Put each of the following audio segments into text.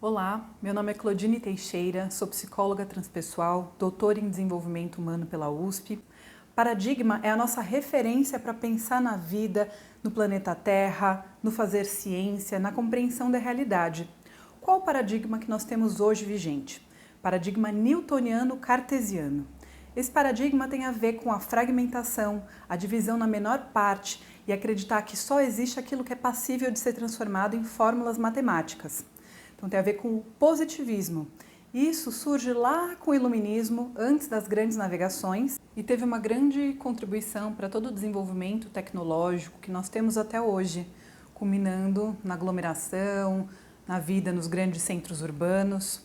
Olá, meu nome é Claudine Teixeira, sou psicóloga transpessoal, doutora em desenvolvimento humano pela USP. Paradigma é a nossa referência para pensar na vida, no planeta Terra, no fazer ciência, na compreensão da realidade. Qual o paradigma que nós temos hoje vigente? Paradigma newtoniano-cartesiano. Esse paradigma tem a ver com a fragmentação, a divisão na menor parte e acreditar que só existe aquilo que é passível de ser transformado em fórmulas matemáticas. Então tem a ver com o positivismo. Isso surge lá com o iluminismo, antes das grandes navegações, e teve uma grande contribuição para todo o desenvolvimento tecnológico que nós temos até hoje, culminando na aglomeração, na vida nos grandes centros urbanos.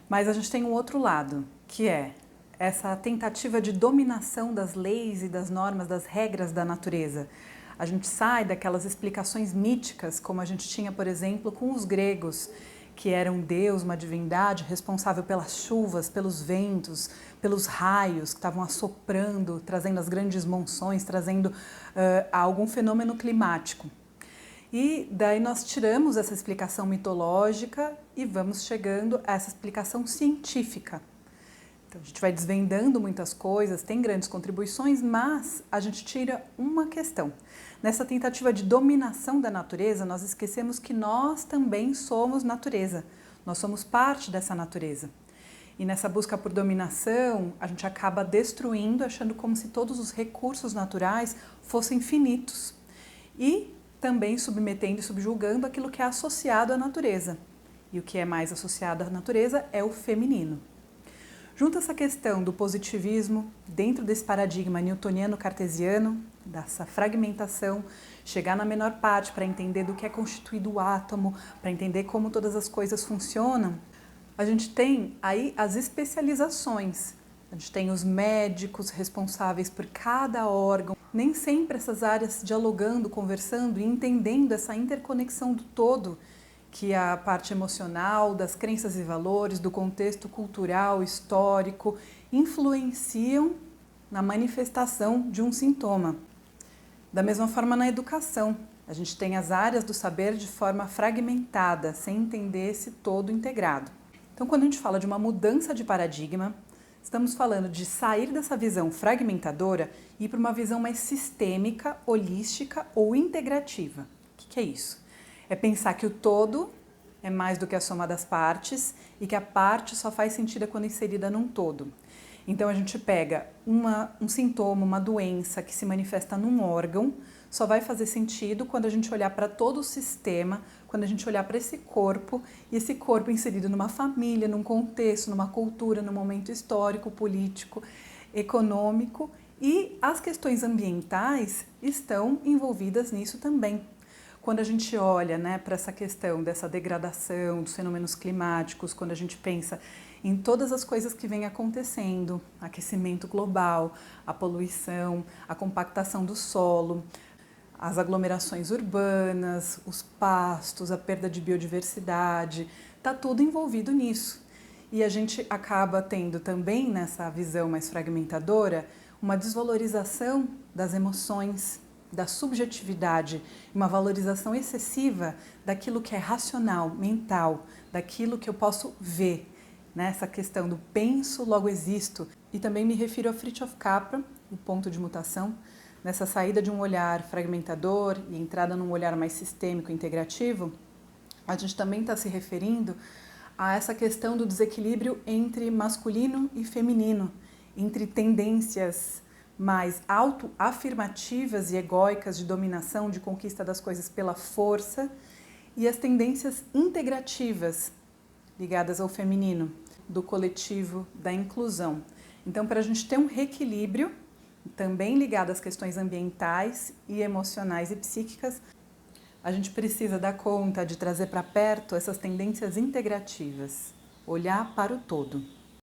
Mas a gente tem um outro lado, que é essa tentativa de dominação das leis e das normas, das regras da natureza. A gente sai daquelas explicações míticas, como a gente tinha, por exemplo, com os gregos, que era um deus, uma divindade responsável pelas chuvas, pelos ventos, pelos raios que estavam assoprando, trazendo as grandes monções, trazendo algum fenômeno climático. E daí nós tiramos essa explicação mitológica e vamos chegando a essa explicação científica. Então, a gente vai desvendando muitas coisas, tem grandes contribuições, mas a gente tira uma questão. Nessa tentativa de dominação da natureza, nós esquecemos que nós também somos natureza. Nós somos parte dessa natureza. E nessa busca por dominação, a gente acaba destruindo, achando como se todos os recursos naturais fossem finitos. E também submetendo e subjugando aquilo que é associado à natureza. E o que é mais associado à natureza é o feminino. Junto a essa questão do positivismo, dentro desse paradigma newtoniano-cartesiano, dessa fragmentação, chegar na menor parte para entender do que é constituído o átomo, para entender como todas as coisas funcionam, a gente tem aí as especializações. A gente tem os médicos responsáveis por cada órgão, nem sempre essas áreas dialogando, conversando e entendendo essa interconexão do todo, que é a parte emocional, das crenças e valores, do contexto cultural, histórico, influenciam na manifestação de um sintoma. Da mesma forma na educação, a gente tem as áreas do saber de forma fragmentada, sem entender esse todo integrado. Então, quando a gente fala de uma mudança de paradigma, estamos falando de sair dessa visão fragmentadora e ir para uma visão mais sistêmica, holística ou integrativa. O que é isso? É pensar que o todo é mais do que a soma das partes e que a parte só faz sentido quando inserida num todo. Então a gente pega um sintoma, uma doença que se manifesta num órgão, só vai fazer sentido quando a gente olhar para todo o sistema, quando a gente olhar para esse corpo, e esse corpo inserido numa família, num contexto, numa cultura, num momento histórico, político, econômico, e as questões ambientais estão envolvidas nisso também. Quando a gente olha, para essa questão dessa degradação dos fenômenos climáticos, quando a gente pensa em todas as coisas que vêm acontecendo, aquecimento global, a poluição, a compactação do solo, as aglomerações urbanas, os pastos, a perda de biodiversidade, está tudo envolvido nisso. E a gente acaba tendo também, nessa visão mais fragmentadora, uma desvalorização das emoções, da subjetividade, uma valorização excessiva daquilo que é racional, mental, daquilo que eu posso ver, essa questão do penso, logo existo. E também me refiro a Fritjof Capra, o ponto de mutação, nessa saída de um olhar fragmentador e entrada num olhar mais sistêmico, integrativo. A gente também está se referindo a essa questão do desequilíbrio entre masculino e feminino, entre tendências mais autoafirmativas e egóicas de dominação, de conquista das coisas pela força, e as tendências integrativas ligadas ao feminino, do coletivo, da inclusão. Então, para a gente ter um reequilíbrio, também ligado às questões ambientais e emocionais e psíquicas, a gente precisa dar conta de trazer para perto essas tendências integrativas, olhar para o todo.